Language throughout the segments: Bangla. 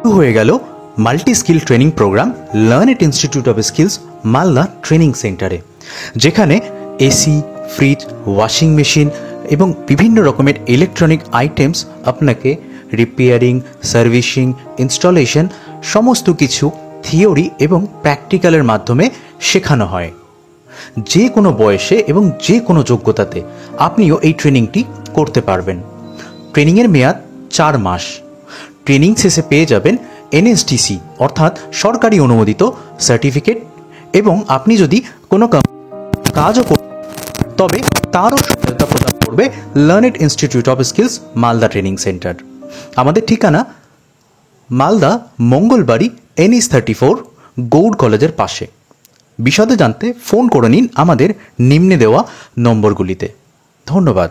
শুরু হয়ে গেল multi skill training program learn it institute of skills Malda training সেন্টারে, যেখানে এসি, ফ্রিজ, ওয়াশিং মেশিন এবং বিভিন্ন রকমের ইলেকট্রনিক আইটেমস আপনাকে রিপেয়ারিং, সার্ভিসিং, ইনস্টলেশন সমস্ত কিছু থিওরি এবং প্র্যাকটিক্যালের মাধ্যমে শেখানো হয়। যে কোনো বয়সে এবং যে কোনো যোগ্যতাতে আপনিও এই ট্রেনিংটি করতে পারবেন। ট্রেনিংয়ের মেয়াদ 4 মাস। ট্রেনিং শেষে পেয়ে যাবেন এনএসটিসি অর্থাৎ সরকারি অনুমোদিত সার্টিফিকেট, এবং আপনি যদি কোনো কাজও করেন তবে তারও সহায়তা প্রদান করবে learn it institute of skills Malda training centre. আমাদের ঠিকানা মালদা মঙ্গলবাড়ি NH34 গৌড় কলেজের পাশে। বিশদে জানতে ফোন করে নিন আমাদের নিম্নে দেওয়া নম্বরগুলিতে। ধন্যবাদ।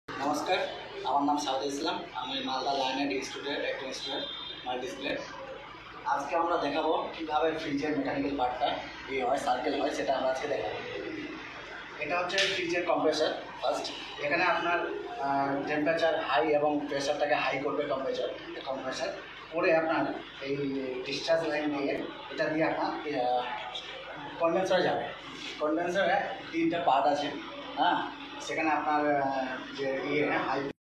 নমস্কার, আমার নাম সাউদ ইসলাম। আমি মালদা লার্ন ইনস্টিটিউটের একটা স্টুডেন্ট মাল্টি স্কিলের। আজকে আমরা দেখাবো কীভাবে ফ্রিজের মেকানিক্যাল পার্টটা হয়, সার্কেল হয়, সেটা আমরা আজকে দেখাবো। এটা হচ্ছে ফ্রিজের কম্প্রেসার। ফার্স্ট এখানে আপনার টেম্পারেচার হাই এবং প্রেশারটাকে হাই করবে কম্প্রেসার করে আপনার এই ডিসচার্জ লাইন দিয়ে এটা দিয়ে আপনার কন্ডেন্সারে যাবে। কন্ডেন্সারে 3টা পার্ট আছে, হ্যাঁ। সেখানে আপনার যে হাই